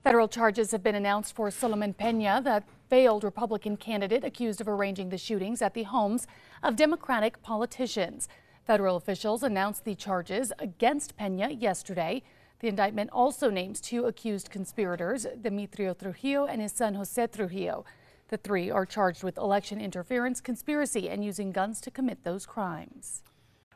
Federal charges have been announced for Holloman Pena, the failed Republican candidate accused of arranging the shootings at the homes of Democratic politicians. Federal officials announced the charges against Pena yesterday. The indictment also names two accused conspirators, Demetrio Trujillo and his son Jose Trujillo. The three are charged with election interference, conspiracy, and using guns to commit those crimes.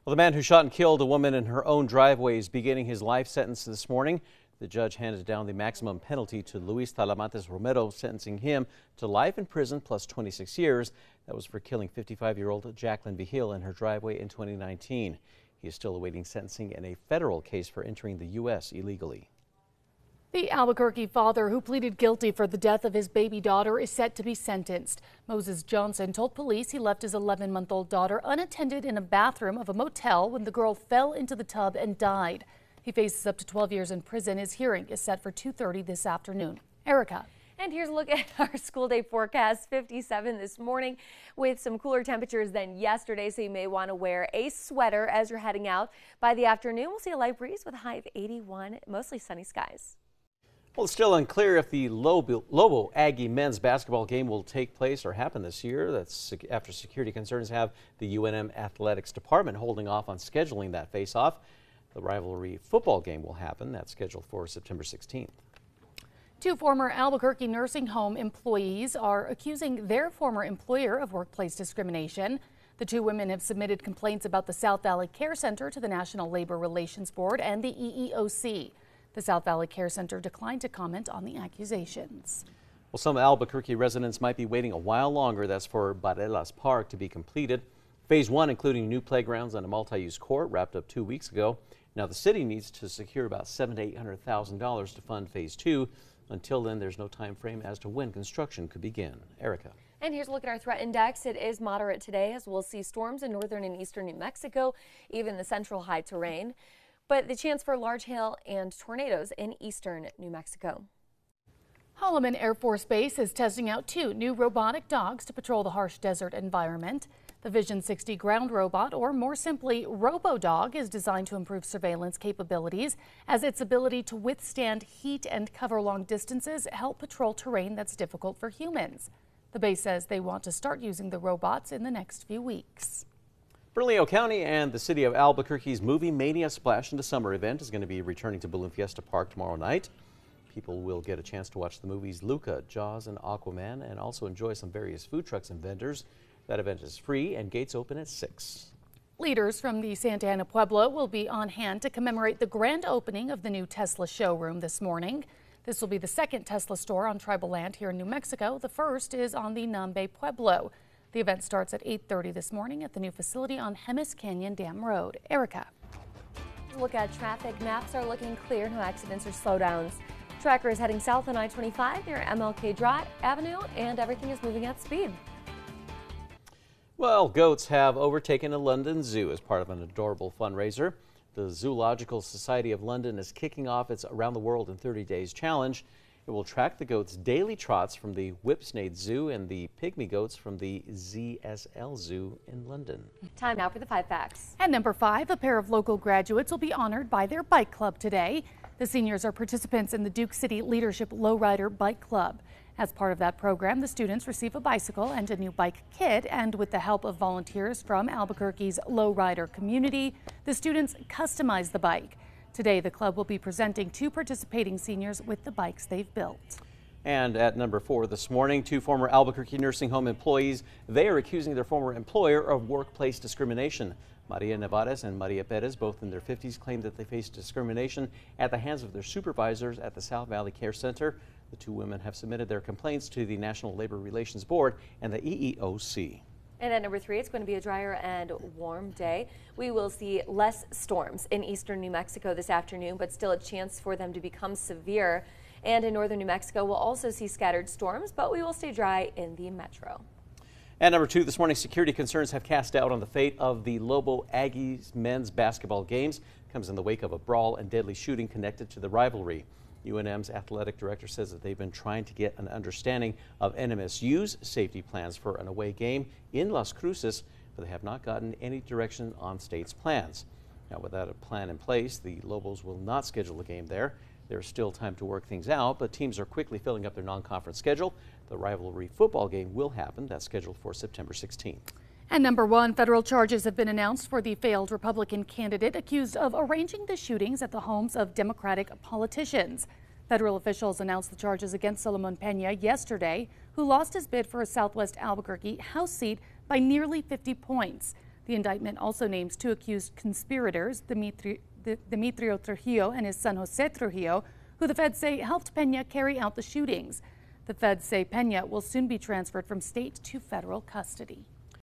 Well, the man who shot and killed a woman in her own driveway is beginning his life sentence this morning. The judge handed down the maximum penalty to Luis Talamantes Romero, sentencing him to life in prison plus 26 years. That was for killing 55-year-old Jacqueline Vigil in her driveway in 2019. He is still awaiting sentencing in a federal case for entering the U.S. illegally. The Albuquerque father who pleaded guilty for the death of his baby daughter is set to be sentenced. Moses Johnson told police he left his 11-month-old daughter unattended in a bathroom of a motel when the girl fell into the tub and died. He faces up to 12 years in prison. His hearing is set for 2:30 this afternoon. Erica. And here's a look at our school day forecast. 57 this morning with some cooler temperatures than yesterday, so you may want to wear a sweater as you're heading out. By the afternoon, we'll see a light breeze with a high of 81, mostly sunny skies. Well, it's still unclear if the Lobo Aggie men's basketball game will take place or happen this year. That's after security concerns have the UNM athletics department holding off on scheduling that face-off. The rivalry football game will happen. That's scheduled for September 16th. Two former Albuquerque nursing home employees are accusing their former employer of workplace discrimination. The two women have submitted complaints about the South Valley Care Center to the National Labor Relations Board and the EEOC. The South Valley Care Center declined to comment on the accusations. Well, some Albuquerque residents might be waiting a while longer. That's for Barelas Park to be completed. Phase 1, including new playgrounds and a multi-use court, wrapped up 2 weeks ago. Now the city needs to secure about $700,000 to $800,000 to fund Phase 2. Until then, there's no time frame as to when construction could begin. Erica. And here's a look at our threat index. It is moderate today, as we'll see storms in northern and eastern New Mexico, even the central high terrain. But the chance for large hail and tornadoes in eastern New Mexico. Holloman Air Force Base is testing out two new robotic dogs to patrol the harsh desert environment. The Vision 60 ground robot, or more simply, RoboDog, is designed to improve surveillance capabilities as its ability to withstand heat and cover long distances help patrol terrain that's difficult for humans. The base says they want to start using the robots in the next few weeks. Bernalillo County and the city of Albuquerque's Movie Mania Splash into Summer event is going to be returning to Balloon Fiesta Park tomorrow night. People will get a chance to watch the movies Luca, Jaws, and Aquaman, and also enjoy some various food trucks and vendors. That event is free and gates open at 6. Leaders from the Santa Ana Pueblo will be on hand to commemorate the grand opening of the new Tesla showroom this morning. This will be the second Tesla store on tribal land here in New Mexico. The first is on the Nambe Pueblo. The event starts at 8:30 this morning at the new facility on Jemez Canyon Dam Road. Erica. Look at traffic. Maps are looking clear. No accidents or slowdowns. Tracker is heading south on I-25 near MLK Drive Avenue, and everything is moving at speed. Well, goats have overtaken a London zoo as part of an adorable fundraiser. The Zoological Society of London is kicking off its Around the World in 30 Days challenge. It will track the goats' daily trots from the Whipsnade Zoo and the pygmy goats from the ZSL Zoo in London. Time now for the 5 facts. And number 5, a pair of local graduates will be honored by their bike club today. The seniors are participants in the Duke City Leadership Lowrider Bike Club. As part of that program, the students receive a bicycle and a new bike kit, and with the help of volunteers from Albuquerque's lowrider community, the students customize the bike. Today, the club will be presenting 2 participating seniors with the bikes they've built. And at number 4 this morning, 2 former Albuquerque nursing home employees, they are accusing their former employer of workplace discrimination. Maria Nevares and Maria Perez, both in their 50s, claim that they faced discrimination at the hands of their supervisors at the South Valley Care Center. The 2 women have submitted their complaints to the National Labor Relations Board and the EEOC. And at number 3, it's going to be a drier and warm day. We will see less storms in eastern New Mexico this afternoon, but still a chance for them to become severe. And in northern New Mexico, we'll also see scattered storms, but we will stay dry in the metro. And number 2 this morning, security concerns have cast doubt on the fate of the Lobo Aggies men's basketball games. Comes in the wake of a brawl and deadly shooting connected to the rivalry. UNM's athletic director says that they've been trying to get an understanding of NMSU's safety plans for an away game in Las Cruces, but they have not gotten any direction on state's plans. Now, without a plan in place, the Lobos will not schedule a game there. There's still time to work things out, but teams are quickly filling up their non-conference schedule. The rivalry football game will happen. That's scheduled for September 16th. And number one, federal charges have been announced for the failed Republican candidate accused of arranging the shootings at the homes of Democratic politicians. Federal officials announced the charges against Holloman Pena yesterday, who lost his bid for a Southwest Albuquerque House seat by nearly 50 points. The indictment also names two accused conspirators, Demetrio Trujillo and his son Jose Trujillo, who the feds say helped Pena carry out the shootings. The feds say Pena will soon be transferred from state to federal custody.